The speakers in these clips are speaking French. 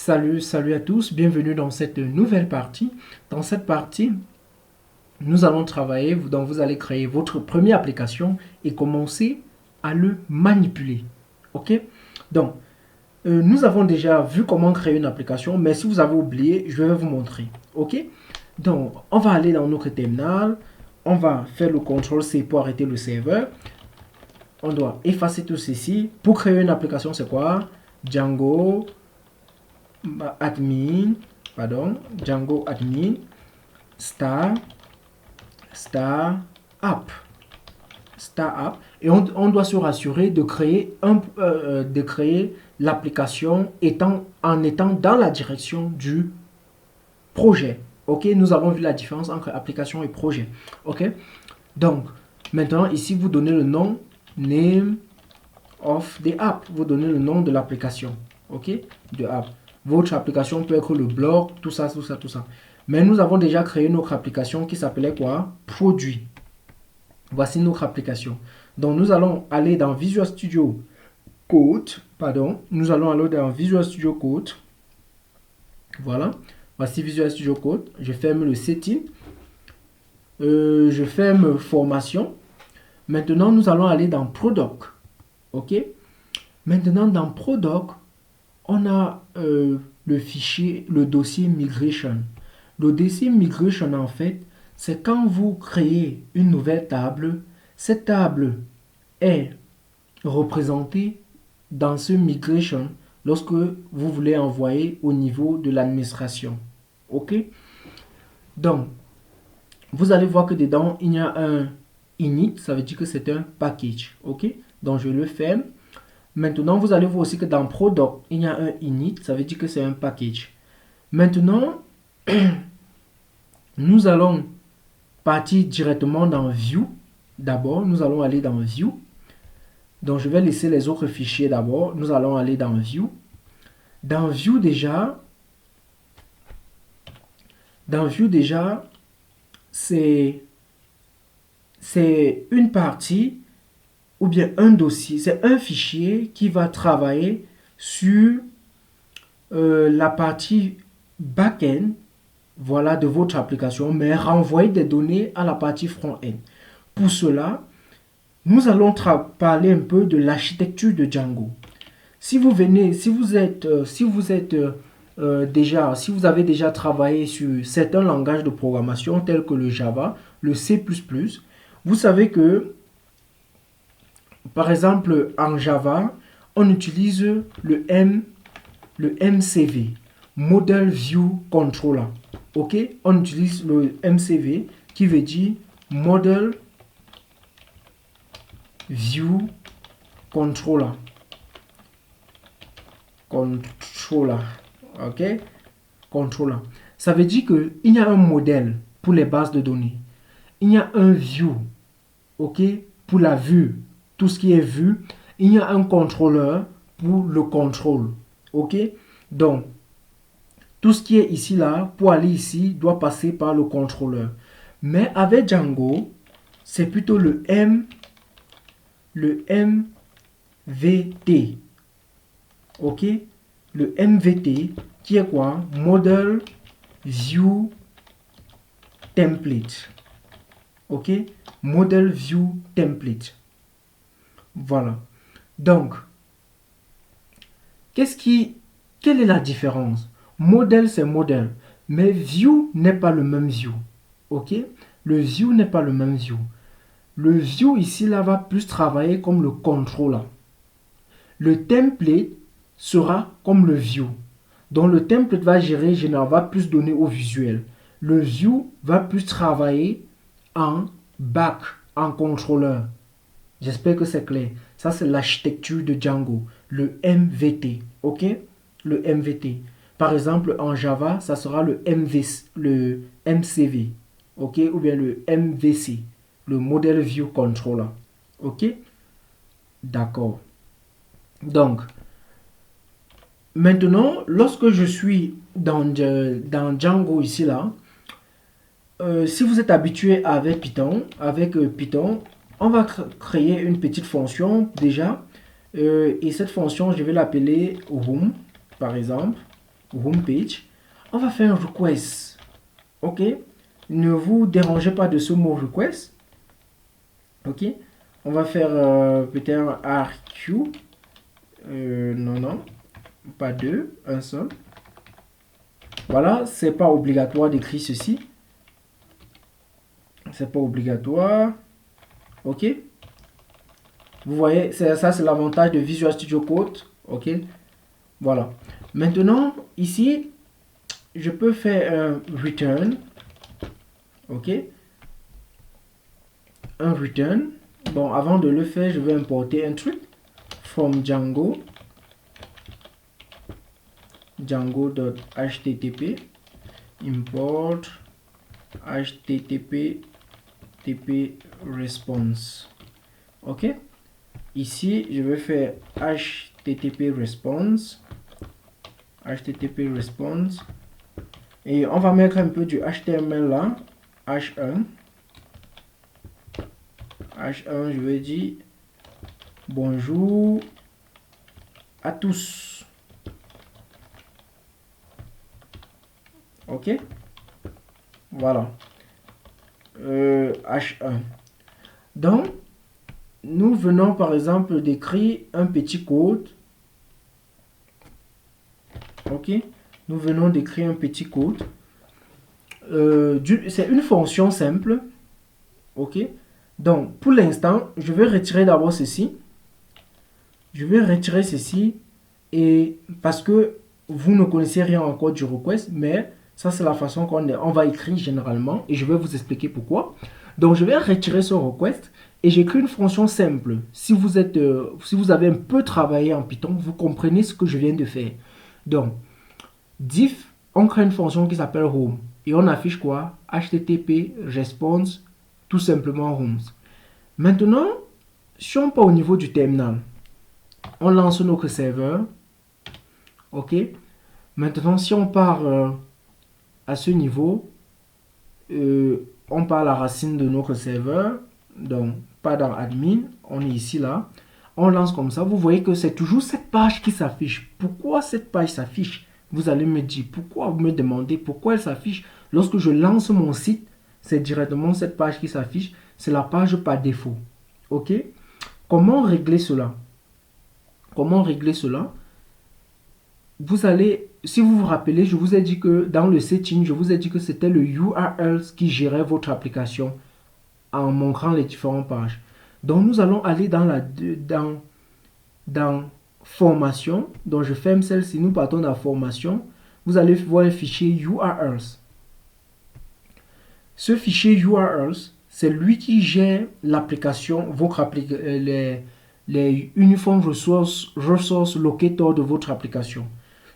Salut à tous, bienvenue dans cette nouvelle partie. Dans cette partie, nous allons travailler, donc vous allez créer votre première application et commencer à le manipuler. Ok? Donc, nous avons déjà vu comment créer une application, mais si vous avez oublié, je vais vous montrer. Ok? Donc, on va aller dans notre terminal, on va faire le CTRL-C pour arrêter le serveur. On doit effacer tout ceci. Pour créer une application, c'est quoi? Django admin, Django admin, star app, et on doit se rassurer de créer l'application en étant dans la direction du projet. Ok, nous avons vu la différence entre application et projet. Ok, donc maintenant ici vous donnez le nom, name of the app, vous donnez le nom de l'application. Ok, de app. Votre application peut être le blog, tout ça. Mais nous avons déjà créé notre application qui s'appelait quoi? Produit. Voici notre application. Donc nous allons aller dans Visual Studio Code. Nous allons aller dans Visual Studio Code. Voilà. Voici Visual Studio Code. Je ferme le setting. Je ferme formation. Maintenant, nous allons aller dans Product. Ok. Maintenant, dans Product, on a le fichier, le dossier migration. Le dossier migration, en fait, c'est quand vous créez une nouvelle table, cette table est représentée dans ce migration lorsque vous voulez envoyer au niveau de l'administration. Ok? Donc, vous allez voir que dedans, il y a un init, ça veut dire que c'est un package. Ok? Donc, je le ferme. Maintenant, vous allez voir aussi que dans Product, il y a un init, ça veut dire que c'est un package. Maintenant, nous allons partir directement dans View. D'abord, nous allons aller dans View. Donc, je vais laisser les autres fichiers d'abord. Nous allons aller dans View. Dans View déjà, c'est une partie ou bien un dossier, c'est un fichier qui va travailler sur la partie back-end, voilà, de votre application, mais renvoyer des données à la partie front-end. Pour cela, nous allons parler un peu de l'architecture de Django. Si vous avez déjà travaillé sur certains langages de programmation tels que le Java, le C++, vous savez que par exemple, en Java, on utilise le MCV, Model View Controller. Ok, on utilise le MCV qui veut dire Model View Controller. Ok, Controller. Ça veut dire qu'il y a un modèle pour les bases de données. Il y a un view, ok, pour la vue. Tout ce qui est vu, il y a un contrôleur pour le contrôle. Ok? Donc, tout ce qui est ici, là, pour aller ici, doit passer par le contrôleur. Mais avec Django, c'est plutôt le MVT. Ok? Le MVT, qui est quoi? Model View Template. Ok? Model View Template. Voilà. Donc, quelle est la différence? Modèle, c'est modèle. Mais view n'est pas le même view. Ok? Le view n'est pas le même view. Le view ici, là, va plus travailler comme le contrôleur. Le template sera comme le view. Donc, le template va gérer, va plus donner au visuel. Le view va plus travailler en back, en contrôleur. J'espère que c'est clair. Ça, c'est l'architecture de Django, le MVT. Ok? Le MVT. Par exemple, en Java, ça sera le MCV. Ok? Ou bien le MVC, le Model View Controller. Ok? D'accord. Donc, maintenant, lorsque je suis dans Django ici, là, si vous êtes habitué avec Python, on va créer une petite fonction déjà. Et cette fonction, je vais l'appeler room, par exemple. home page. On va faire un request. Ok. Ne vous dérangez pas de ce mot request. Ok. On va faire peut-être RQ. Non, pas deux, un seul. Voilà, c'est pas obligatoire d'écrire ceci. C'est pas obligatoire. Ok. Vous voyez, ça c'est l'avantage de Visual Studio Code. Ok. Voilà. Maintenant, ici, je peux faire un return. Ok. Un return. Bon, avant de le faire, je vais importer un truc. From Django. Django.http. Import http TP response. Ok. Ici, je vais faire http response. http response. Et on va mettre un peu du HTML là. H1. H1, je vais dire bonjour à tous. Ok. Voilà. H1. Donc, nous venons par exemple d'écrire un petit code. Ok. Nous venons d'écrire un petit code. C'est une fonction simple. Ok. Donc, pour l'instant, je vais retirer d'abord ceci. Je vais retirer ceci. Et parce que vous ne connaissez rien encore du request, mais ça, c'est la façon qu'on va écrire généralement. Et je vais vous expliquer pourquoi. Donc, je vais retirer ce request. Et j'écris une fonction simple. Si vous avez un peu travaillé en Python, vous comprenez ce que je viens de faire. Donc, diff, on crée une fonction qui s'appelle home. Et on affiche quoi? HTTP response, tout simplement home. Maintenant, si on part au niveau du terminal, on lance notre serveur. Ok. Maintenant, si on part à ce niveau, on part à la racine de notre serveur. Donc, pas dans admin, on est ici là. On lance comme ça. Vous voyez que c'est toujours cette page qui s'affiche. Pourquoi cette page s'affiche? Vous allez me dire, pourquoi vous me demandez pourquoi elle s'affiche? Lorsque je lance mon site, c'est directement cette page qui s'affiche. C'est la page par défaut. Ok? Comment régler cela? Comment régler cela? Vous allez, si vous vous rappelez, je vous ai dit que dans le setting, je vous ai dit que c'était le URL qui gérait votre application en montrant les différentes pages. Donc nous allons aller dans formation. Donc je ferme celle-ci, nous partons dans formation. Vous allez voir le fichier URLs. Ce fichier URLs, c'est lui qui gère l'application, les uniform resource locator de votre application.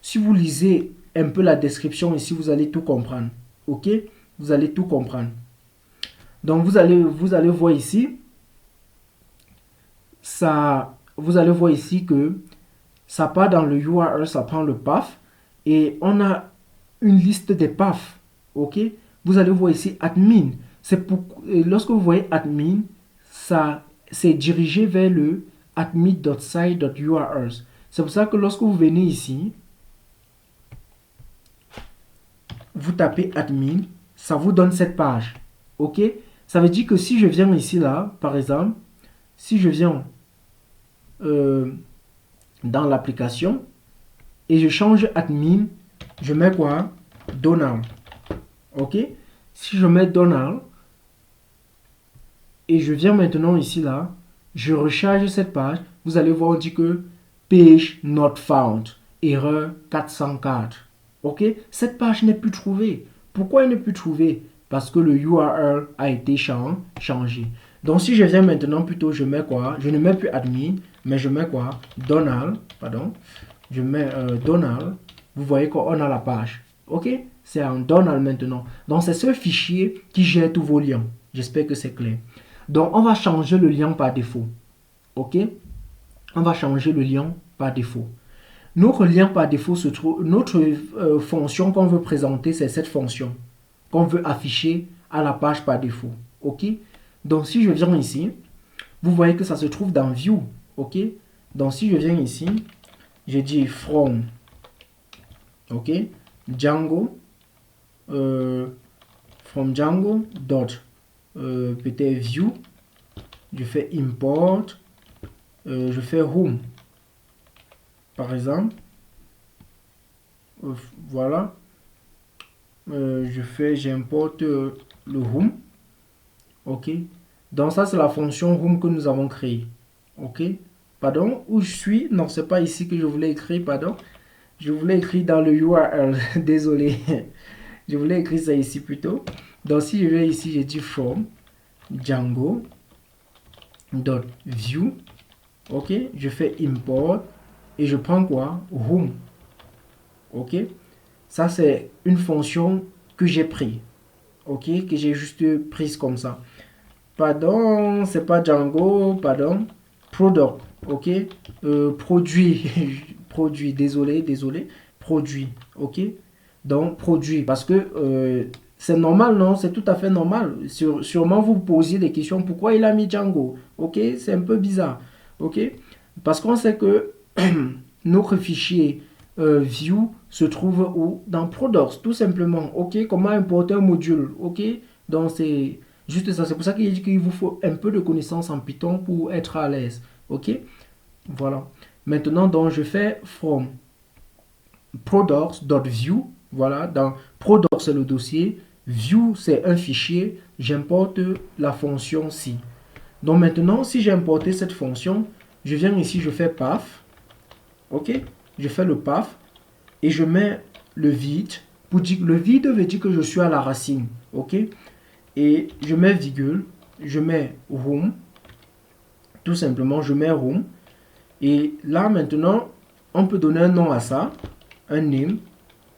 Si vous lisez un peu la description ici, vous allez tout comprendre. Ok? Vous allez tout comprendre. Donc vous allez voir ici, vous allez voir ici que ça part dans le URL, ça prend le path et on a une liste des paths. Ok? Vous allez voir ici admin. Lorsque vous voyez admin, ça c'est dirigé vers le admin.site.urls. C'est pour ça que lorsque vous venez ici, vous tapez admin, ça vous donne cette page. Ok? Ça veut dire que si je viens ici là, par exemple, si je viens dans l'application et je change admin, je mets quoi? Donald. Ok? Si je mets Donald et je viens maintenant ici là, je recharge cette page, vous allez voir, on dit que page not found, erreur 404. Ok? Cette page n'est plus trouvée. Pourquoi elle n'est plus trouvée? Parce que le URL a été changé. Donc si je viens maintenant, plutôt je mets quoi? Je ne mets plus admin, mais je mets quoi? Donald, pardon. Je mets Donald. Vous voyez qu'on a la page. Ok? C'est en Donald maintenant. Donc c'est ce fichier qui gère tous vos liens. J'espère que c'est clair. Donc on va changer le lien par défaut. Ok? On va changer le lien par défaut. Notre lien par défaut se trouve, notre fonction qu'on veut présenter, c'est cette fonction qu'on veut afficher à la page par défaut. Ok? Donc si je viens ici, vous voyez que ça se trouve dans View. Ok? Donc si je viens ici, je dis from ok, Django, from Django dot peut-être view, je fais import, je fais home par exemple, voilà, j'importe le home, ok, donc ça c'est la fonction home que nous avons créée, ok, pardon, où je suis, non c'est pas ici que je voulais écrire, pardon, je voulais écrire dans le URL, désolé, je voulais écrire ça ici plutôt, donc si je vais ici, j'ai dit from Django dot view, ok, je fais import et je prends quoi, home, ok, ça c'est une fonction que j'ai pris, ok, que j'ai juste prise comme ça, pardon, c'est pas Django, pardon, product, ok, produit, produit, désolé, produit, ok, donc produit, parce que c'est normal, non, c'est tout à fait normal, sûrement vous vous posiez des questions, pourquoi il a mis Django, ok, c'est un peu bizarre, ok, parce qu'on sait que notre fichier view se trouve où, dans products, tout simplement, ok, comment importer un module, ok, donc c'est juste ça, c'est pour ça qu'il dit qu'il vous faut un peu de connaissances en Python pour être à l'aise, ok, voilà, maintenant donc je fais from products.view, voilà, dans products c'est le dossier, view c'est un fichier, j'importe la fonction ci. Donc maintenant, si j'ai importé cette fonction, je viens ici, je fais path, ok, je fais le path et je mets le vide, pour dire, le vide veut dire que je suis à la racine, ok, et je mets virgule, je mets home, tout simplement, je mets home, et là maintenant, on peut donner un nom à ça, un name.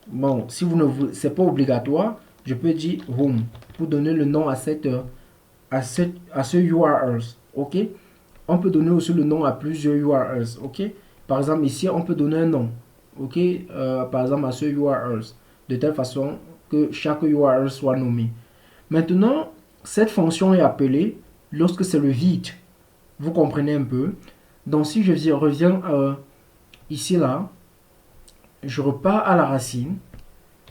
Bon, si vous ne c'est pas obligatoire, je peux dire home pour donner le nom à ce URL, ok. On peut donner aussi le nom à plusieurs URLs, ok. Par exemple ici on peut donner un nom, ok, par exemple à ce URLs, de telle façon que chaque URL soit nommé. Maintenant cette fonction est appelée lorsque c'est le vide, vous comprenez un peu. Donc si je reviens ici là, je repars à la racine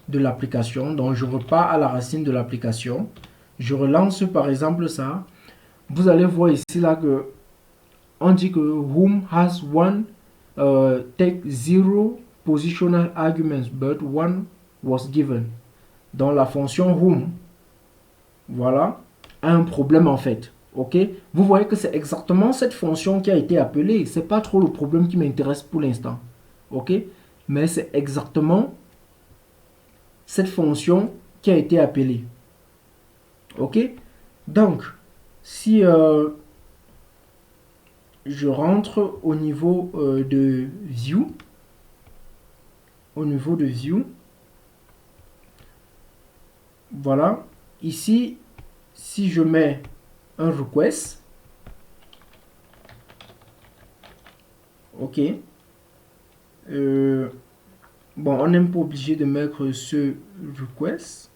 de l'application, donc je repars à la racine de l'application, je relance par exemple ça, vous allez voir ici là que on dit que whom has one take zero positional arguments but one was given. Dans la fonction whom, voilà, a un problème en fait, ok. Vous voyez que c'est exactement cette fonction qui a été appelée, c'est pas trop le problème qui m'intéresse pour l'instant, ok, mais c'est exactement cette fonction qui a été appelée, ok. Donc si je rentre au niveau de view, voilà, ici si je mets un request, ok, bon on n'est pas obligé de mettre ce request,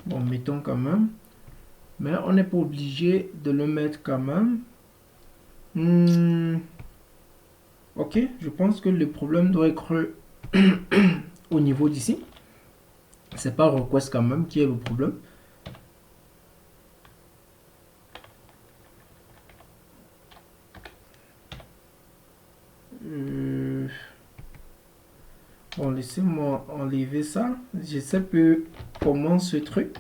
bon mettons quand même, mais on n'est pas obligé de le mettre quand même. Ok, je pense que le problème doit être au niveau d'ici, c'est pas request quand même qui est le problème. Bon, laissez-moi enlever ça. Je sais peu comment ce truc.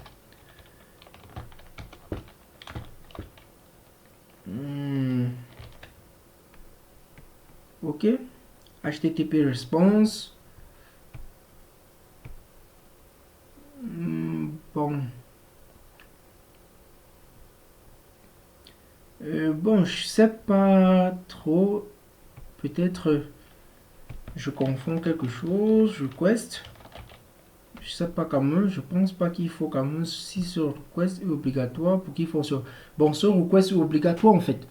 Ok. HTTP response. Bon. Bon, je sais pas trop. Peut-être je confonds quelque chose. Request. Je sais pas quand même. Je pense pas qu'il faut quand même. Si ce request est obligatoire pour qu'il fonctionne. Bon, ce request est obligatoire en fait.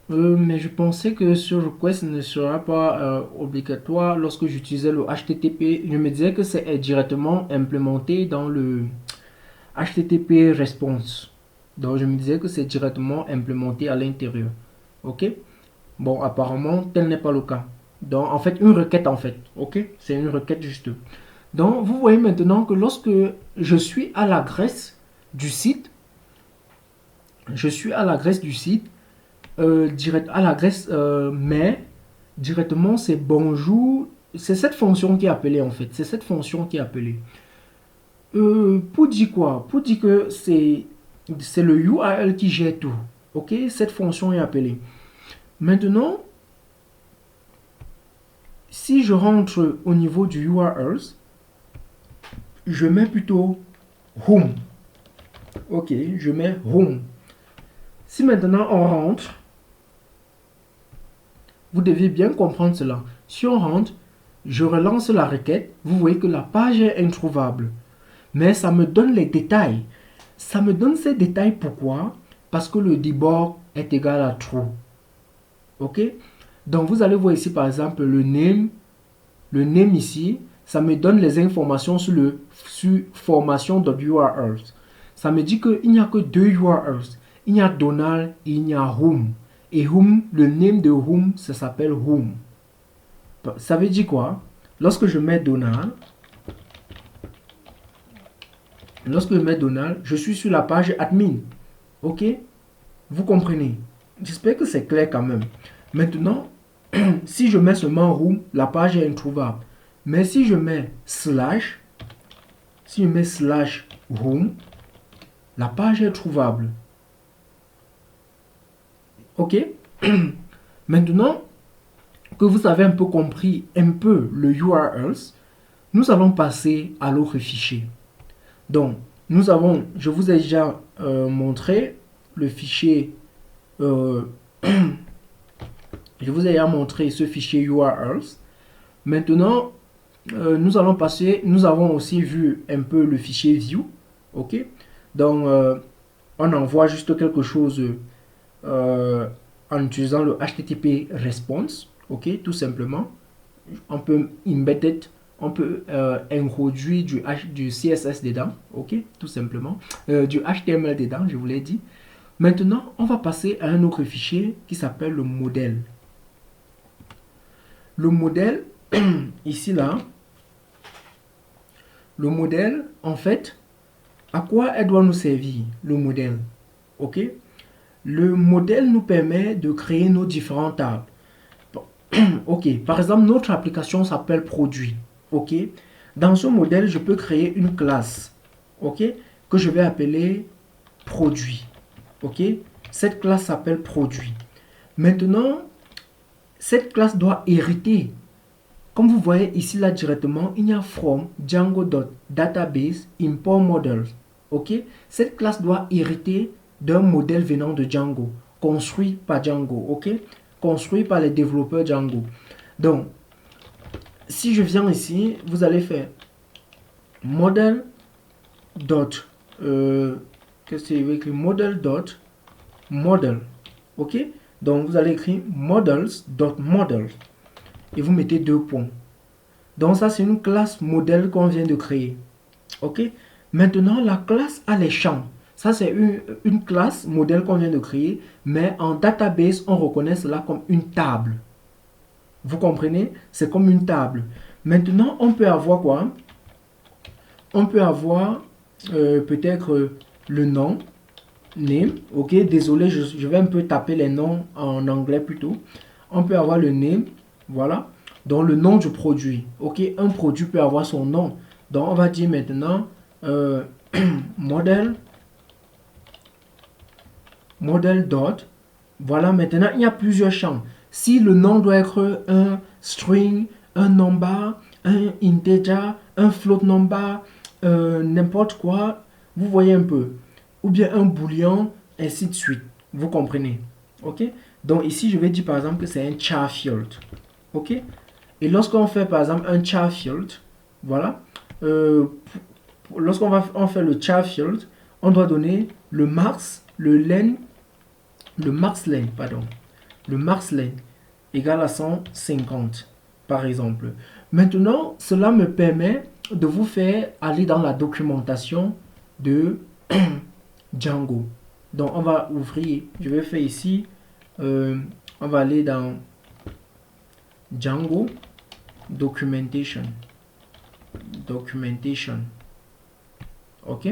Mais je pensais que ce request ne sera pas obligatoire lorsque j'utilisais le HTTP. Je me disais que c'est directement implémenté dans le HTTP response. Donc, je me disais que c'est directement implémenté à l'intérieur. OK? Bon, apparemment, tel n'est pas le cas. Donc, en fait, une requête, en fait. OK? C'est une requête juste. Donc, vous voyez maintenant que lorsque je suis à l'adresse du site, je suis à l'adresse du site, direct à l'adresse mais directement c'est bonjour, c'est cette fonction qui est appelée en fait, c'est cette fonction qui est appelée. Pour dire quoi? Pour dire que c'est le URL qui gère tout. Ok, cette fonction est appelée. Maintenant, si je rentre au niveau du URL, je mets plutôt home. Ok, je mets home. Si maintenant on rentre, vous devez bien comprendre cela. Si on rentre, je relance la requête, vous voyez que la page est introuvable. Mais ça me donne les détails. Ça me donne ces détails pourquoi? Parce que le debug est égal à true. Ok? Donc vous allez voir ici par exemple le name. Le name ici, ça me donne les informations sur formation.urls. Ça me dit qu'il n'y a que deux URLs. Il y a Donald et il y a Home. Et Home, le name de Home, ça s'appelle Home. Ça veut dire quoi? Lorsque je mets Donald, je suis sur la page admin. Ok? Vous comprenez? J'espère que c'est clair quand même. Maintenant, si je mets seulement Home, la page est introuvable. Mais si je mets slash, home, la page est trouvable. Ok? Maintenant que vous avez un peu compris un peu le URLs, nous allons passer à l'autre fichier. Donc, je vous ai déjà montré le fichier, je vous ai déjà montré ce fichier URLs. Maintenant, nous avons aussi vu un peu le fichier view. Ok? Donc, on envoie juste quelque chose en utilisant le HTTP response. Ok? Tout simplement. On peut embedded, on peut introduire du CSS dedans. Ok? Tout simplement. Du HTML dedans, je vous l'ai dit. Maintenant, on va passer à un autre fichier qui s'appelle le modèle. Le modèle, ici là, le modèle, en fait, à quoi elle doit nous servir, le modèle? Ok? Le modèle nous permet de créer nos différentes tables. Ok, par exemple, notre application s'appelle produit. Ok? Dans ce modèle, je peux créer une classe. Ok? Que je vais appeler produit. Ok? Cette classe s'appelle produit. Maintenant, cette classe doit hériter. Comme vous voyez ici là directement, il y a from Django.database import models. Ok? Cette classe doit hériter d'un modèle venant de Django, construit par Django. Ok? Construit par les développeurs Django. Donc, si je viens ici, vous allez faire model dot qu'est-ce que c'est écrit model dot model. Ok? Donc vous allez écrire models.model et vous mettez deux points. Donc ça c'est une classe modèle qu'on vient de créer. Ok? Maintenant la classe a les champs. Ça c'est une classe modèle qu'on vient de créer, mais en database on reconnaît cela comme une table. Vous comprenez? C'est comme une table. Maintenant on peut avoir quoi? On peut avoir peut-être le nom, name, ok, désolé, je vais un peu taper les noms en anglais plutôt. On peut avoir le name, voilà, donc le nom du produit, ok, un produit peut avoir son nom. Donc on va dire maintenant model dot, voilà, maintenant il y a plusieurs champs. Si le nom doit être un string, un number, un integer, un float number, n'importe quoi, vous voyez un peu, ou bien un boolean, ainsi de suite. Vous comprenez? Ok? Donc ici, je vais dire par exemple que c'est un char field. Ok? Et lorsqu'on fait par exemple un char field, voilà, lorsqu'on fait le char field, on doit donner le max, le max len égale à 150 par exemple. Maintenant, cela me permet de vous faire aller dans la documentation de Django. Donc, on va ouvrir, je vais faire ici, on va aller dans Django, Documentation. Ok.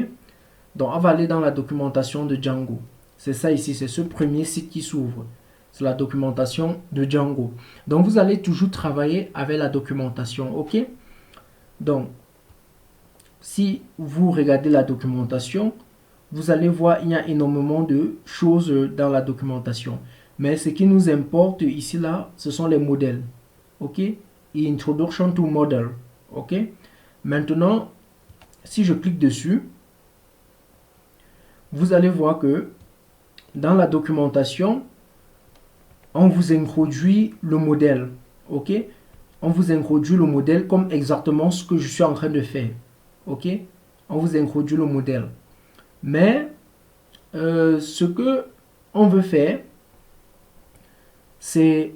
Donc, on va aller dans la documentation de Django. C'est ça ici, c'est ce premier site qui s'ouvre. C'est la documentation de Django. Donc, vous allez toujours travailler avec la documentation, ok? Donc, si vous regardez la documentation, vous allez voir il y a énormément de choses dans la documentation. Mais ce qui nous importe ici, là, ce sont les modèles, ok? Introduction to Model, ok? Maintenant, si je clique dessus, vous allez voir que dans la documentation, on vous introduit le modèle, ok? On vous introduit le modèle comme exactement ce que je suis en train de faire, ok? On vous introduit le modèle. Mais ce que on veut faire, c'est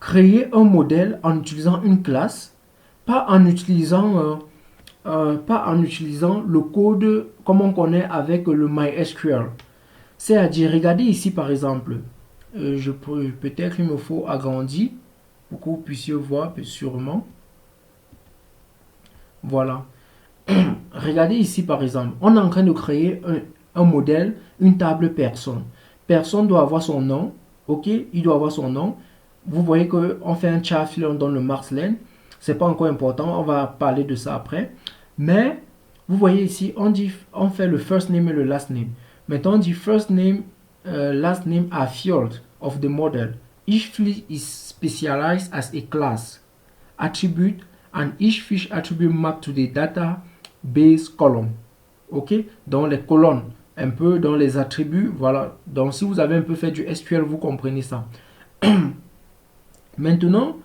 créer un modèle en utilisant une classe, pas en utilisant le code comme on connaît avec le MySQL. C'est-à-dire, regardez ici par exemple, peut-être il me faut agrandir pour que vous puissiez voir sûrement. Voilà. Regardez ici par exemple, on est en train de créer un modèle, une table personne. Personne doit avoir son nom, ok? Il doit avoir son nom. Vous voyez qu'on fait un char file, on donne le marks len. C'est pas encore important, on va parler de ça après. Mais vous voyez ici, on fait le first name et le last name. Maintenant, on dit first name, last name are field of the model. Each field is specialized as a class attribute and each field attribute mapped to the database column. Ok, donc les colonnes, un peu dans les attributs, voilà. Donc si vous avez un peu fait du SQL, vous comprenez ça. Maintenant,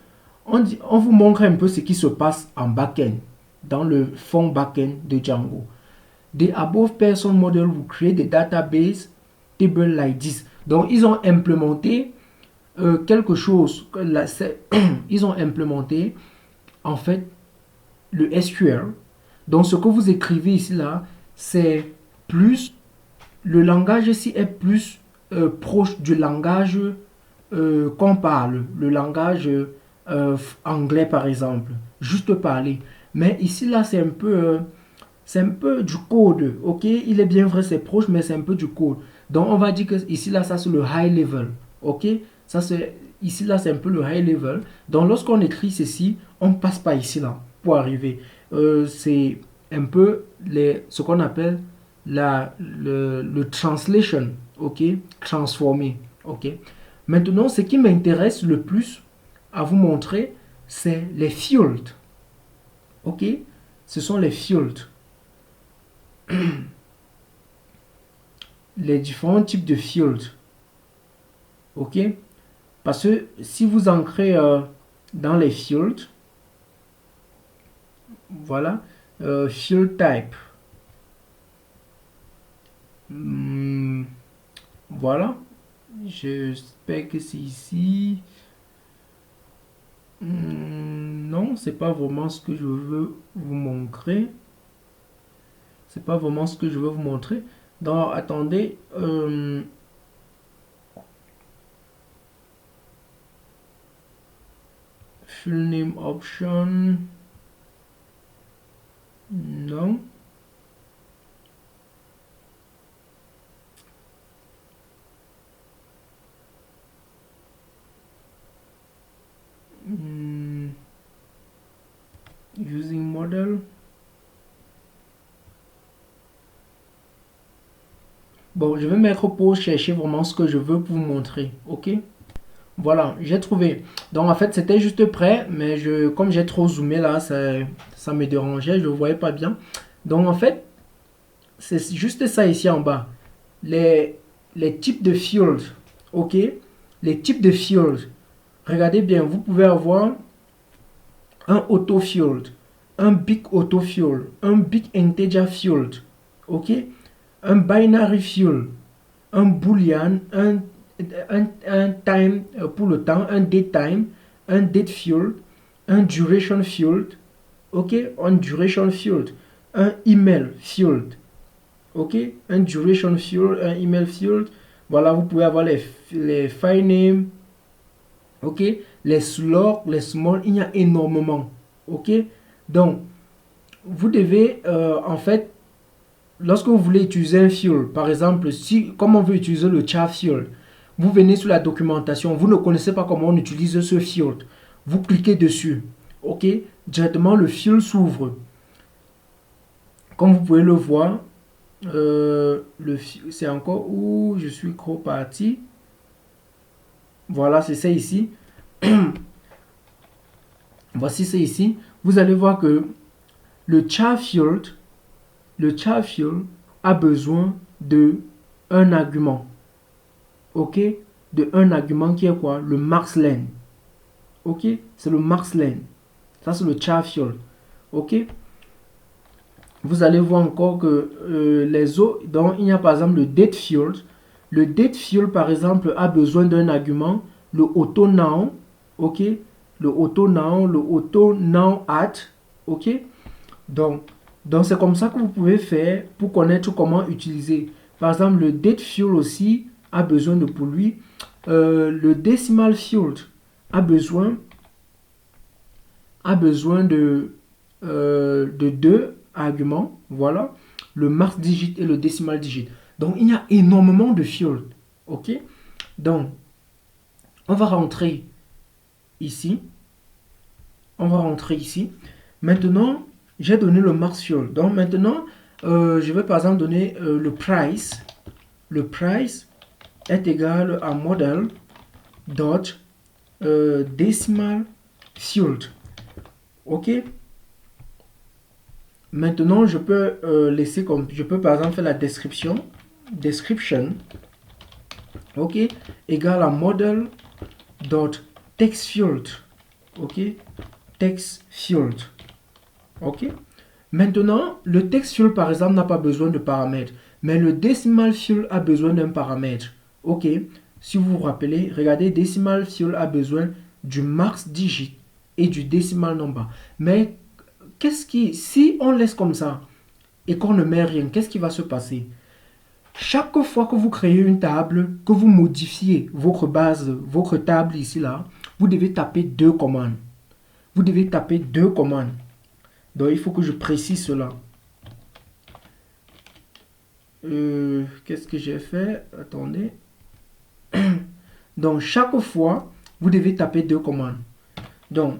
on vous montre un peu ce qui se passe en back-end, dans le fond back-end de Django. The above person model will create the database table like this. Donc, ils ont implémenté quelque chose. Ils ont implémenté, en fait, le SQL. Donc, ce que vous écrivez ici, là, c'est plus... Le langage ici est plus proche du langage qu'on parle. Le langage anglais, par exemple. Juste parler. Mais ici, là, c'est un peu du code, ok? Il est bien vrai, c'est proche, mais c'est un peu du code. Donc, on va dire que ici, là, ça, c'est le high level, ok? Ça, c'est... Ici, là, c'est un peu le high level. Donc, lorsqu'on écrit ceci, on ne passe pas ici, là, pour arriver. C'est un peu ce qu'on appelle le translation, ok? Transformer, ok? Maintenant, ce qui m'intéresse le plus à vous montrer, c'est les fields, ok? Ce sont les fields. Les différents types de fields, ok? Parce que si vous ancrez dans les fields, voilà, field type, voilà, j'espère que c'est ici. Non, c'est pas vraiment ce que je veux vous montrer. C'est pas vraiment ce que je veux vous montrer. Donc, attendez. Full name option. Non. Using model. Bon, je vais mettre pour chercher vraiment ce que je veux vous montrer. Ok? Voilà, j'ai trouvé. Donc en fait, c'était juste prêt, mais comme j'ai trop zoomé là, ça me dérangeait, je ne voyais pas bien. Donc en fait, c'est juste ça ici en bas. Les types de fields, ok? Les types de fields. Regardez bien, vous pouvez avoir un auto field, un big auto field, un big integer field, ok? Un binary field, un boolean, un time pour le temps, un date time, un date field, un duration field, ok? Un duration field, un email field, ok, un duration field, un email field. Voilà, vous pouvez avoir les file name, ok, les slot, les small, il y a énormément, ok. Donc, vous devez, en fait, lorsque vous voulez utiliser un field, par exemple, si, comme on veut utiliser le char field, vous venez sur la documentation, vous ne connaissez pas comment on utilise ce field, vous cliquez dessus, ok, directement le field s'ouvre. Comme vous pouvez le voir, c'est encore où je suis trop parti. Voilà, c'est ça ici. Voici c'est ici. Vous allez voir que le char field, a besoin de un argument. Ok? De un argument qui est quoi? Le max len. Ok? C'est le max len. Ça, c'est le char field. Ok? Vous allez voir encore que les autres, donc il y a par exemple le date field. Le date field, par exemple, a besoin d'un argument, le auto now, ok? Le auto now at, ok? Donc, c'est comme ça que vous pouvez faire pour connaître comment utiliser. Par exemple, le date field aussi a besoin de, pour lui, le decimal field a besoin de deux arguments, voilà, le max digit et le decimal digit. Donc, il y a énormément de fields, ok? Donc, on va rentrer ici. Maintenant, j'ai donné le max field. Donc, maintenant, je vais par exemple donner le price. Le price est égal à model dot decimal field. Ok? Maintenant, je peux laisser comme, je peux par exemple faire la description, ok, égal à model dot text field, ok, text field, ok. Maintenant, le text field par exemple n'a pas besoin de paramètres, mais le decimal field a besoin d'un paramètre, ok. Si vous vous rappelez, regardez, decimal field a besoin du max digit et du decimal number, mais si on laisse comme ça et qu'on ne met rien, qu'est-ce qui va se passer? Chaque fois que vous créez une table, que vous modifiez votre base, votre table ici là, vous devez taper deux commandes. Donc il faut que je précise cela. Qu'est-ce que j'ai fait? Attendez. Donc chaque fois, vous devez taper deux commandes. Donc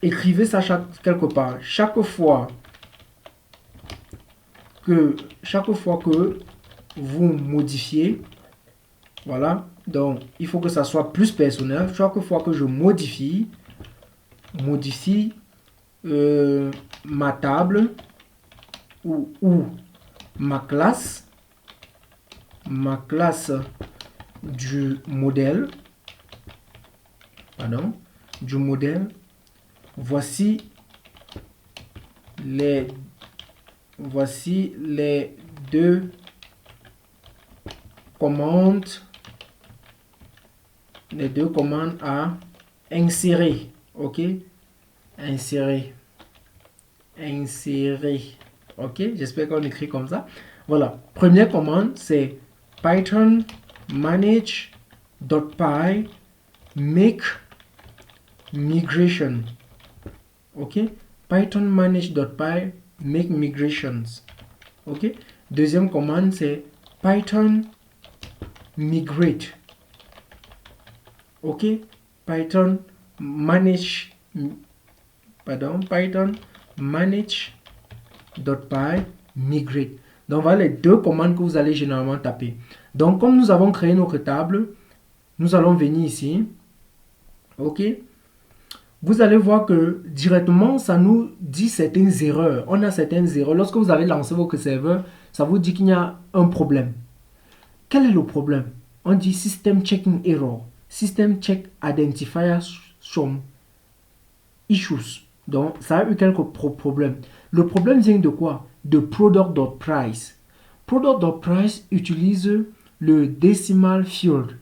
écrivez ça quelque part. Chaque fois que vous modifiez, voilà, donc il faut que ça soit plus personnel. Chaque fois que je modifie ma table ou ma classe du modèle, voici les deux commandes à insérer, ok, insérer, ok, j'espère qu'on écrit comme ça. Voilà, première commande c'est python manage.py make migration, ok, python manage.py make migrations, ok. Deuxième commande c'est python migrate, ok, python manage.py migrate. Donc voilà les deux commandes que vous allez généralement taper. Donc comme nous avons créé notre table, nous allons venir ici, ok. Vous allez voir que directement ça nous dit certaines erreurs. On a certaines erreurs. Lorsque vous avez lancé votre serveur, ça vous dit qu'il y a un problème. Quel est le problème? On dit system checking error, system check identifier some issues. Donc ça a eu quelques problèmes. Le problème vient de quoi? De product.price. Product.price utilise le decimal field.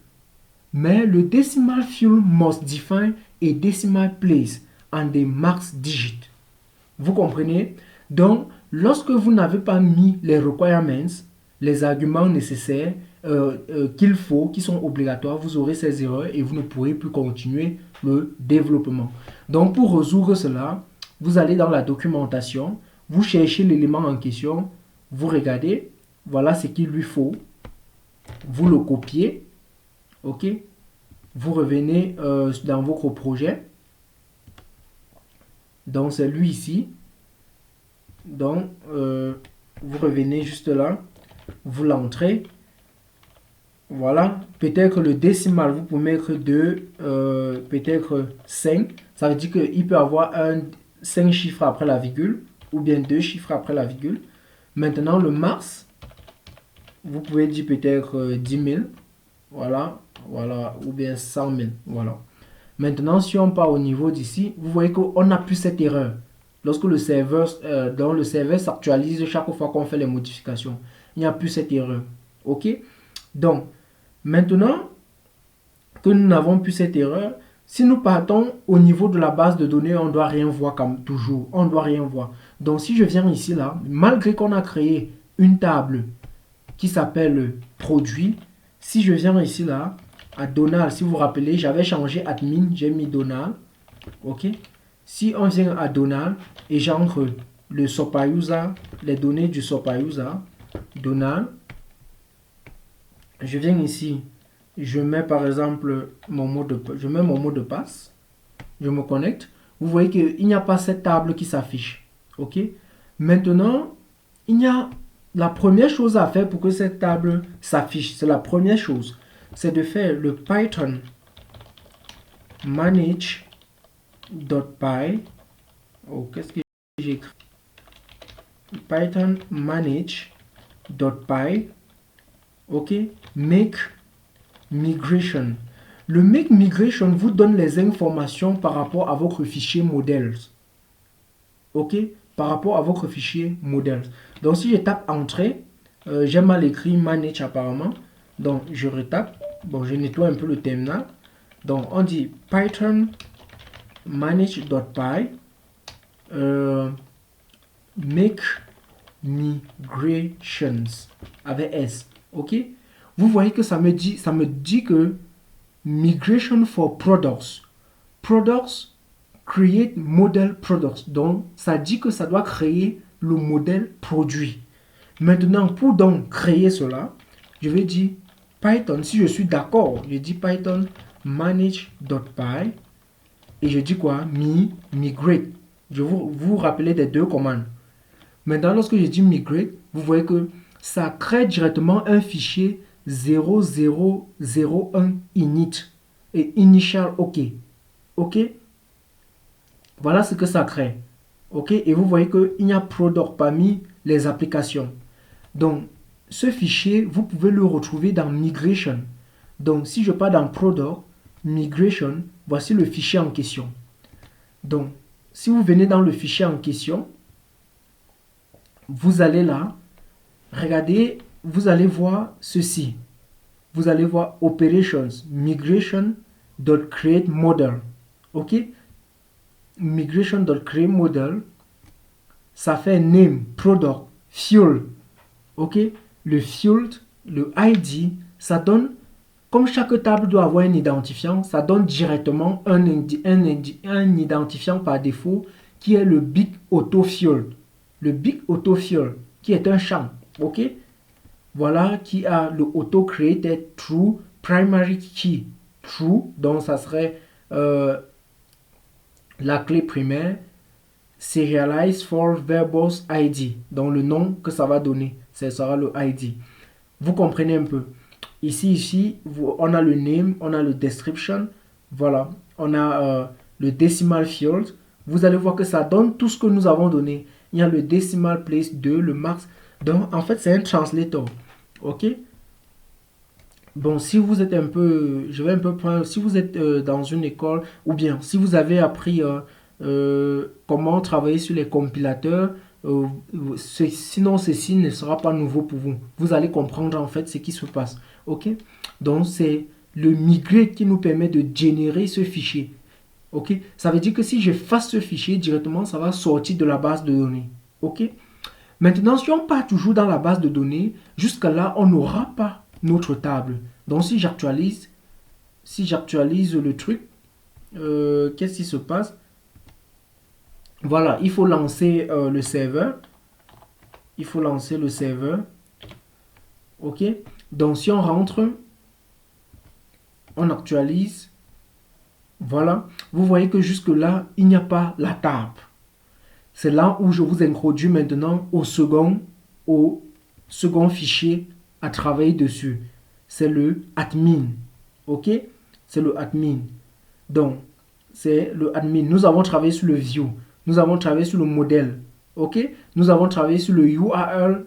Mais le decimal field must define a decimal place and the max digit. Vous comprenez? Donc, Lorsque vous n'avez pas mis les requirements, les arguments nécessaires qu'il faut, qui sont obligatoires, vous aurez ces erreurs et vous ne pourrez plus continuer le développement. Donc pour résoudre cela, vous allez dans la documentation, vous cherchez l'élément en question, vous regardez, voilà ce qu'il lui faut, vous le copiez, ok, vous revenez dans votre projet, donc c'est lui ici, donc vous revenez juste là, vous l'entrez, voilà, peut-être le décimal, vous pouvez mettre 2, peut-être 5, ça veut dire qu'il peut avoir 5 chiffres après la virgule, ou bien 2 chiffres après la virgule. Maintenant le mars, vous pouvez dire peut-être 10 000, voilà, voilà, ou bien 100 000, voilà. Maintenant, si on part au niveau d'ici, vous voyez qu'on n'a plus cette erreur. Lorsque le serveur, s'actualise chaque fois qu'on fait les modifications, il n'y a plus cette erreur. Ok? Donc, maintenant que nous n'avons plus cette erreur, si nous partons au niveau de la base de données, on ne doit rien voir comme toujours. On ne doit rien voir. Donc, si je viens ici, là, malgré qu'on a créé une table qui s'appelle produit, si je viens ici, là, à Donald, si vous vous rappelez, j'avais changé admin, j'ai mis Donald. Ok? Si on vient à Donald et j'entre le SOPA-user, les données du SOPA-user, Donald, je viens ici, je mets par exemple mon mot de passe, je me connecte. Vous voyez qu'il n'y a pas cette table qui s'affiche. Ok? Maintenant, il y a la première chose à faire pour que cette table s'affiche. C'est la première chose. C'est de faire le Python manage.py. Oh, qu'est-ce que j'ai écrit? Python manage.py. Ok, make migration. Le make migration vous donne les informations par rapport à votre fichier models. Ok, par rapport à votre fichier models. Donc si je tape entrée, j'ai mal écrit manage apparemment. Donc je retape. Bon, je nettoie un peu le terminal. Donc on dit Python manage.py make migrations avec S. Ok, vous voyez que ça me dit que migration for products create model products. Donc ça dit que ça doit créer le modèle produit. Maintenant, pour donc créer cela, je vais dire Python, si je suis d'accord, je dis Python manage.py et je dis quoi? Migrate. Je vous rappelez des deux commandes. Maintenant, lorsque je dis migrate, vous voyez que ça crée directement un fichier 0001 init et initial OK. OK? Voilà ce que ça crée. OK? Et vous voyez qu'il y a product parmi les applications. Donc, ce fichier, vous pouvez le retrouver dans migration. Donc, si je pars dans product, migration, voici le fichier en question. Donc, si vous venez dans le fichier en question, vous allez là, regardez, vous allez voir ceci. Vous allez voir operations, migration.create model. OK? Migration.create model, ça fait name, product, fuel. OK? Le fuel, le ID, ça donne, comme chaque table doit avoir un identifiant, ça donne directement un identifiant par défaut qui est le big auto fuel. Le big auto fuel qui est un champ. OK? Voilà qui a le auto created true primary key. True, donc ça serait la clé primaire. Serialize for verbose ID. Donc le nom que ça va donner, ce sera le ID. Vous comprenez un peu. Ici, on a le name, on a le description. Voilà, on a le decimal field. Vous allez voir que ça donne tout ce que nous avons donné. Il y a le decimal place 2, le max. Donc en fait, c'est un translator. OK? Bon, si vous êtes un peu, je vais un peu prendre, si vous êtes dans une école, ou bien si vous avez appris comment travailler sur les compilateurs, sinon ceci ne sera pas nouveau pour vous. Vous allez comprendre en fait ce qui se passe. Ok? Donc c'est le migrate qui nous permet de générer ce fichier. Ok? Ça veut dire que si je fasse ce fichier directement, ça va sortir de la base de données. Ok? Maintenant, si on part toujours dans la base de données, jusqu'à là, on n'aura pas notre table. Donc, si j'actualise le truc, qu'est-ce qui se passe? Voilà, il faut lancer le serveur. Il faut lancer le serveur. OK? Donc, si on rentre, on actualise. Voilà. Vous voyez que jusque-là, il n'y a pas la table. C'est là où je vous introduis maintenant au second fichier à travailler dessus. C'est le admin. OK? C'est le admin. Donc, c'est le admin. Nous avons travaillé sur le view. Nous avons travaillé sur le modèle. OK? Nous avons travaillé sur le URL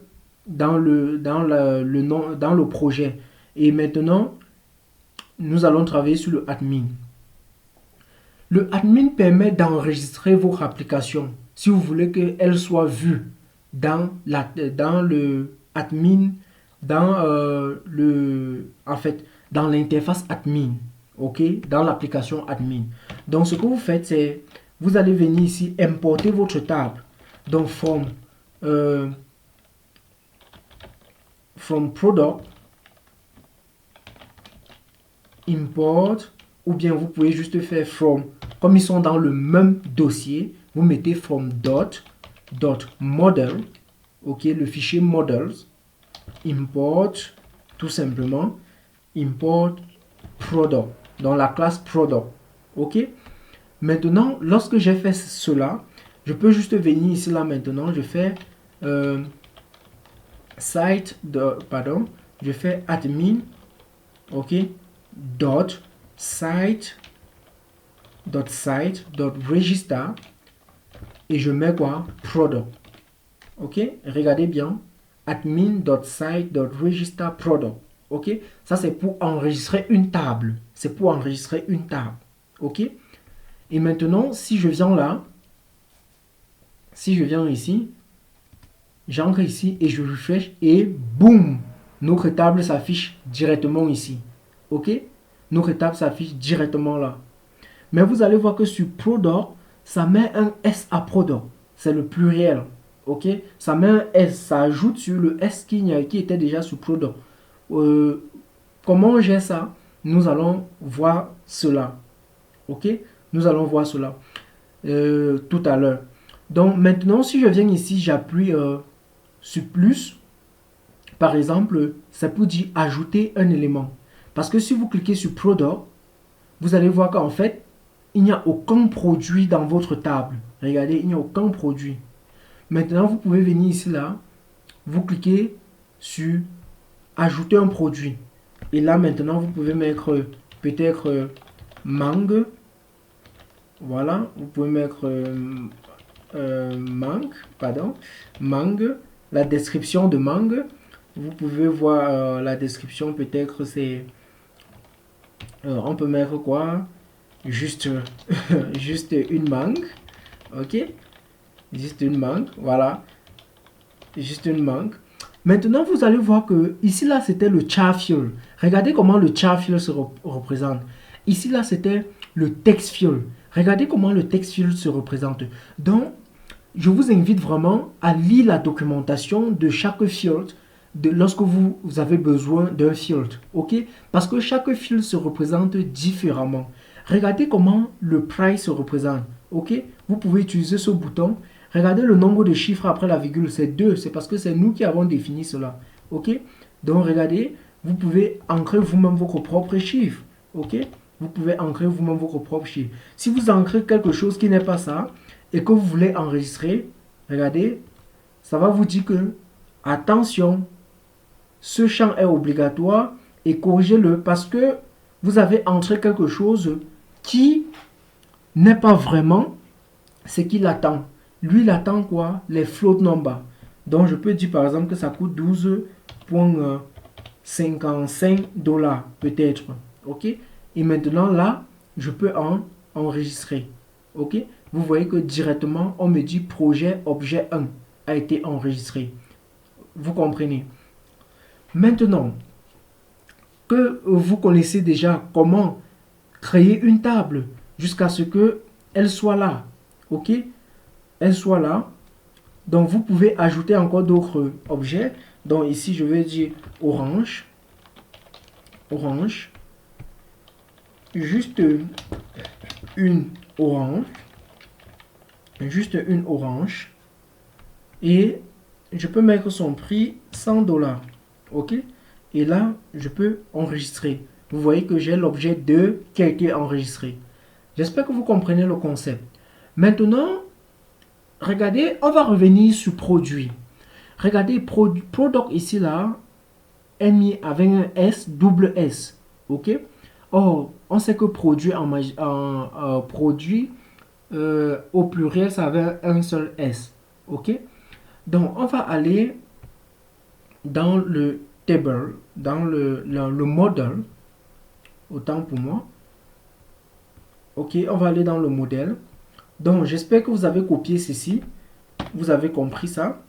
dans le projet. Et maintenant, nous allons travailler sur le admin. Le admin permet d'enregistrer votre application. Si vous voulez qu'elle soit vue dans le admin, dans l'interface admin, ok, dans l'application admin. Donc, ce que vous faites, c'est vous allez venir ici importer votre table. Donc, from product, import, ou bien vous pouvez juste faire from, comme ils sont dans le même dossier, vous mettez from model, ok, le fichier models, import, tout simplement, import product, dans la classe product, ok. Maintenant, lorsque j'ai fait cela, je peux juste venir ici, là, maintenant, je fais je fais admin, ok, .site.register et je mets quoi? Product. Ok, regardez bien. admin.site.register product. Ok, ça c'est pour enregistrer une table. C'est pour enregistrer une table. Ok, et maintenant, si je viens là, si je viens ici, j'entre ici et je refresh et boum, notre table s'affiche directement ici. Ok, notre table s'affiche directement là. Mais vous allez voir que sur product, ça met un S à product. C'est le pluriel. Ok, ça met un S, ça ajoute sur le S qui était déjà sur product. Comment j'ai ça? Nous allons voir cela. Ok, nous allons voir cela tout à l'heure. Donc maintenant, si je viens ici, j'appuie sur plus. Par exemple, c'est pour dire ajouter un élément. Parce que si vous cliquez sur product, vous allez voir qu'en fait, il n'y a aucun produit dans votre table. Regardez, il n'y a aucun produit. Maintenant, vous pouvez venir ici, là. Vous cliquez sur ajouter un produit. Et là, maintenant, vous pouvez mettre peut-être mangue. Voilà, vous pouvez mettre mangue, la description de mangue. Vous pouvez voir la description, peut-être c'est... on peut mettre quoi? Juste une mangue. Ok, juste une mangue, voilà, juste une mangue. Maintenant, vous allez voir que ici, là, c'était le char field. Regardez comment le char field se représente. Ici, là, c'était le text field. Regardez comment le text field se représente. Donc, je vous invite vraiment à lire la documentation de chaque field lorsque vous avez besoin d'un field. Ok? Parce que chaque field se représente différemment. Regardez comment le price se représente. Ok? Vous pouvez utiliser ce bouton. Regardez le nombre de chiffres après la virgule. C'est 2. C'est parce que c'est nous qui avons défini cela. Ok? Donc, regardez, vous pouvez ancrer vous-même votre propre chiffre. Ok? Vous pouvez ancrer vous-même votre propre chiffre. Si vous ancrez quelque chose qui n'est pas ça et que vous voulez enregistrer, regardez, ça va vous dire que, attention, ce champ est obligatoire et corrigez-le parce que vous avez entré quelque chose qui n'est pas vraiment ce qu'il attend. Lui, il attend quoi? Les float numbers. Donc, je peux dire par exemple que ça coûte 12,55 $ peut-être. Ok? Et maintenant, là, je peux enregistrer. Ok? Vous voyez que directement, on me dit projet objet 1 a été enregistré. Vous comprenez? Maintenant que vous connaissez déjà comment créer une table jusqu'à ce qu'elle soit là. Ok? Elle soit là. Donc, vous pouvez ajouter encore d'autres objets. Donc, ici, je vais dire orange. Orange. Juste une orange. Juste une orange. Et je peux mettre son prix 100 $. OK? Et là, je peux enregistrer. Vous voyez que j'ai l'objet 2 qui a été enregistré. J'espère que vous comprenez le concept. Maintenant, regardez, on va revenir sur produit. Regardez, product ici, là, est mis avec un S, double S. OK? Or, on sait que produit produit au pluriel, ça avait un seul S. OK? Donc, on va aller dans le table, dans le modèle. Autant pour moi. OK, on va aller dans le modèle. Donc, j'espère que vous avez copié ceci. Vous avez compris ça.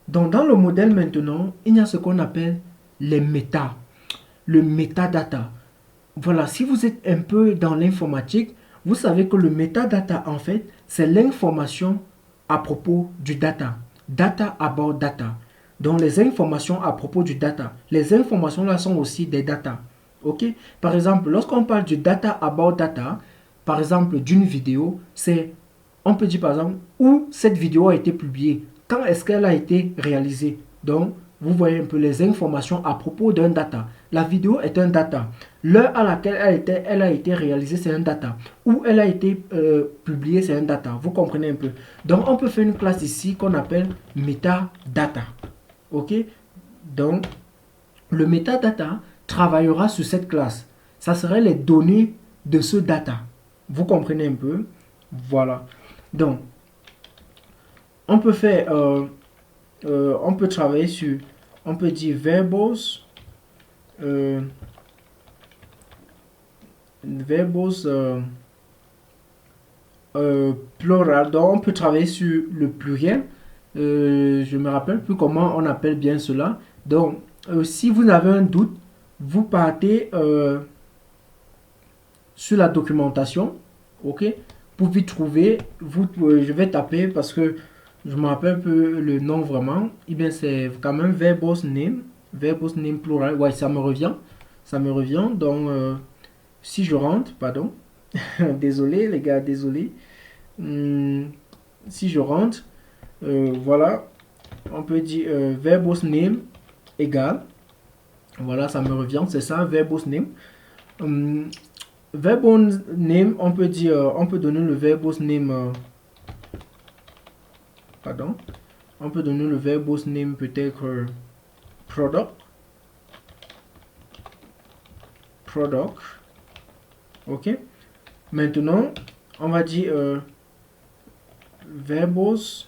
Donc, dans le modèle maintenant, il y a ce qu'on appelle les méta. Le metadata. Voilà, si vous êtes un peu dans l'informatique, vous savez que le metadata, en fait, c'est l'information à propos du data. Data about data. Donc, les informations à propos du data. Les informations là sont aussi des data. OK? Par exemple, lorsqu'on parle du data about data, par exemple, d'une vidéo, on peut dire par exemple, où cette vidéo a été publiée, quand est-ce qu'elle a été réalisée. Donc, vous voyez un peu les informations à propos d'un data. La vidéo est un data. L'heure à laquelle elle a été réalisée, c'est un data. Où elle a été publiée, c'est un data. Vous comprenez un peu. Donc, on peut faire une classe ici qu'on appelle metadata. OK? Donc, le metadata travaillera sur cette classe. Ça serait les données de ce data. Vous comprenez un peu? Voilà. Donc, on peut faire, on peut travailler sur, on peut dire verbos, plural. Donc, on peut travailler sur le pluriel. Je me rappelle plus comment on appelle bien cela. Donc, si vous avez un doute, vous partez sur la documentation. OK? Pour vite trouver, je vais taper parce que je me rappelle un peu le nom vraiment. Et bien, c'est quand même verbose name. Verbose name plural. Ouais, ça me revient. Ça me revient. Donc, si je rentre, pardon. Désolé, les gars, désolé. Si je rentre, voilà. On peut dire verbose name égale. Voilà, ça me revient. C'est ça, verbose name. Verbose name, on peut dire, on peut donner le verbose name. Pardon. On peut donner le verbose name peut-être product. Product. OK. Maintenant, on va dire verbose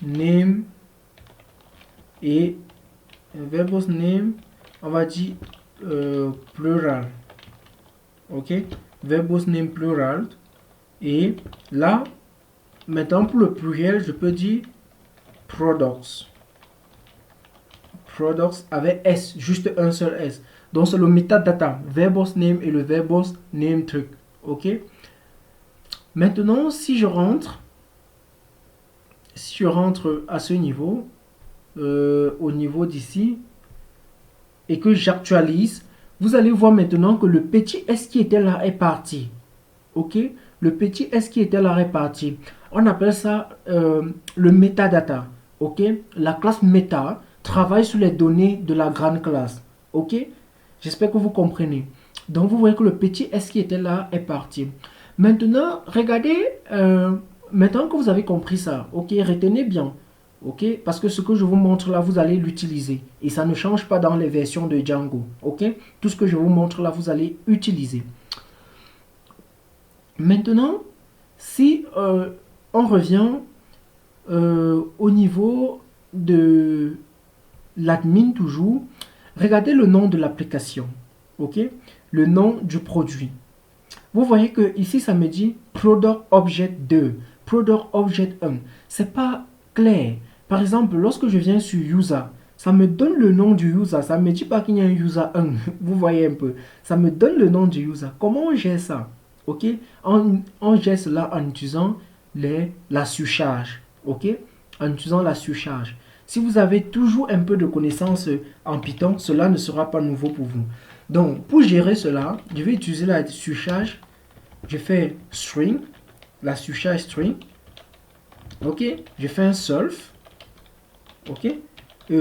name et verbose name, on va dire plural. OK. Verbose name plural. Et là, maintenant pour le pluriel, je peux dire products. Products avec S, juste un seul S. Donc c'est le metadata, verbose name et le verbose name truc. OK. Maintenant, si je rentre à ce niveau, au niveau d'ici, et que j'actualise, vous allez voir maintenant que le petit S qui était là est parti. OK. Le petit S qui était là est parti. On appelle ça le metadata. OK. La classe meta travaille sur les données de la grande classe. OK. J'espère que vous comprenez. Donc, vous voyez que le petit S qui était là est parti. Maintenant, regardez, maintenant que vous avez compris ça, OK, retenez bien. OK, parce que ce que je vous montre là, vous allez l'utiliser. Et ça ne change pas dans les versions de Django. OK, tout ce que je vous montre là, vous allez utiliser. Maintenant, si on revient au niveau de l'admin toujours, regardez le nom de l'application. OK, le nom du produit. Vous voyez que ici, ça me dit Product Object 2, Product Object 1. C'est pas clair. Par exemple, lorsque je viens sur User, ça me donne le nom du user. Ça ne me dit pas qu'il y a un user 1. Vous voyez un peu. Ça me donne le nom du user. Comment on gère ça? Ok, on gère cela en utilisant la surcharge. Ok, en utilisant la surcharge. Si vous avez toujours un peu de connaissances en Python, cela ne sera pas nouveau pour vous. Donc, pour gérer cela, je vais utiliser la surcharge. Je fais string, la surcharge string. Ok, je fais un self. Ok,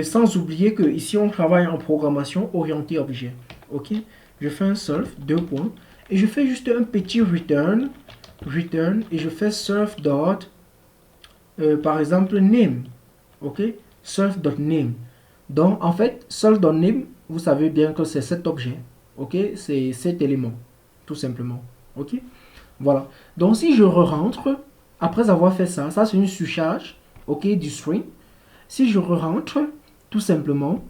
sans oublier que ici on travaille en programmation orientée objet. Ok, je fais un self, deux points, et je fais juste un petit return, et je fais self dot, par exemple name. Ok, self.name. Donc en fait, self.name, vous savez bien que c'est cet objet. Ok, c'est cet élément, tout simplement. Ok, voilà. Donc si je re-rentre, après avoir fait ça, ça c'est une surcharge, ok, du string. Si je re-rentre, tout simplement,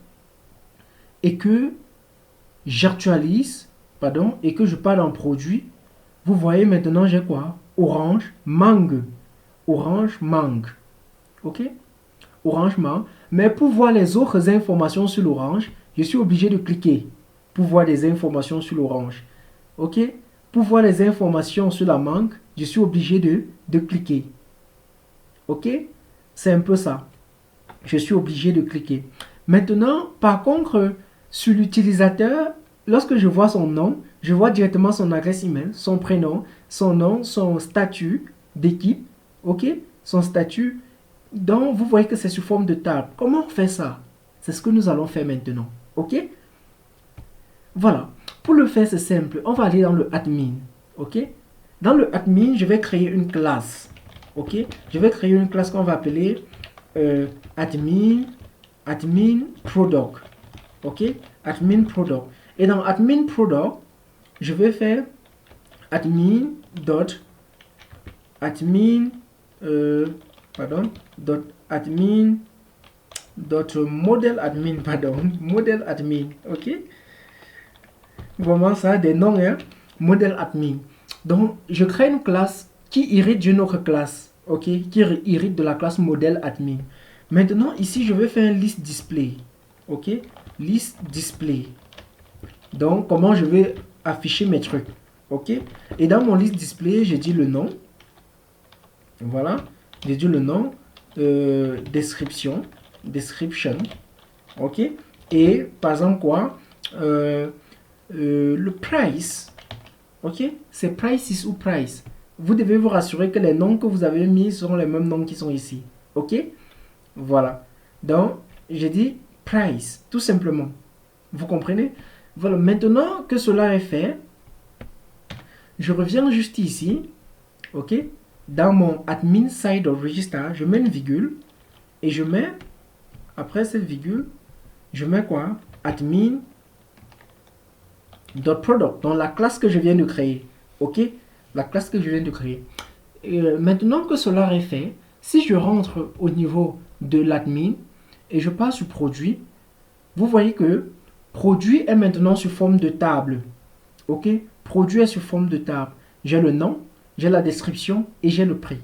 et que j'actualise, pardon, et que je parle en produit, vous voyez maintenant j'ai quoi? Orange, mangue. Orange, mangue. Ok? Orange, mangue. Mais pour voir les autres informations sur l'orange, je suis obligé de cliquer pour voir des informations sur l'orange. Ok? Pour voir les informations sur la mangue, je suis obligé de cliquer. Ok? C'est un peu ça. Je suis obligé de cliquer. Maintenant, par contre, sur l'utilisateur, lorsque je vois son nom, je vois directement son adresse email, son prénom, son nom, son statut d'équipe, ok, son statut. Donc, vous voyez que c'est sous forme de table. Comment on fait ça? C'est ce que nous allons faire maintenant, ok? Voilà. Pour le faire, c'est simple. On va aller dans le admin, ok? Dans le admin, je vais créer une classe, ok? Je vais créer une classe qu'on va appeler admin product, ok, admin product. Et dans admin product, je vais faire admin dot admin pardon dot admin dot model admin, pardon, model admin, ok. Vraiment ça des noms, hein, model admin. Donc je crée une classe qui hérite d'une autre classe, ok, qui hérite de la classe modèle admin. Maintenant ici je vais faire un list display, ok, list display. Donc comment je vais afficher mes trucs, ok. Et dans mon list display j'ai dit le nom, voilà, j'ai dit le nom, description, ok. Et par exemple quoi, le price. Ok, c'est prices ou price. Vous devez vous rassurer que les noms que vous avez mis seront les mêmes noms qui sont ici. Ok, voilà. Donc, j'ai dit price, tout simplement. Vous comprenez? Voilà, maintenant que cela est fait, je reviens juste ici. Ok, dans mon admin side of register, je mets une virgule et je mets, après cette virgule, je mets quoi? Admin .product, dans la classe que je viens de créer. Ok, la classe que je viens de créer. Maintenant que cela est fait, si je rentre au niveau de l'admin et je passe sur produit, vous voyez que produit est maintenant sous forme de table. Ok, produit est sous forme de table. J'ai le nom, j'ai la description et j'ai le prix.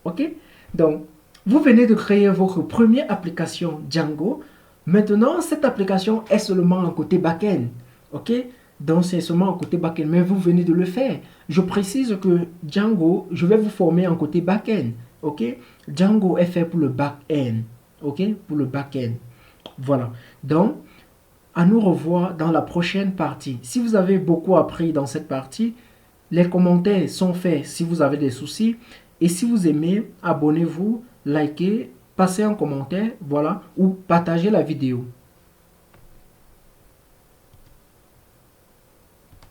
Ok, donc vous venez de créer votre première application Django. Maintenant, cette application est seulement en côté back-end. Ok, donc c'est seulement en côté back-end, mais vous venez de le faire. Je précise que Django, je vais vous former en côté back-end. Ok, Django est fait pour le back-end. Ok, pour le back-end. Voilà. Donc, à nous revoir dans la prochaine partie. Si vous avez beaucoup appris dans cette partie, les commentaires sont faits si vous avez des soucis. Et si vous aimez, abonnez-vous, likez, passez un commentaire, voilà, ou partagez la vidéo.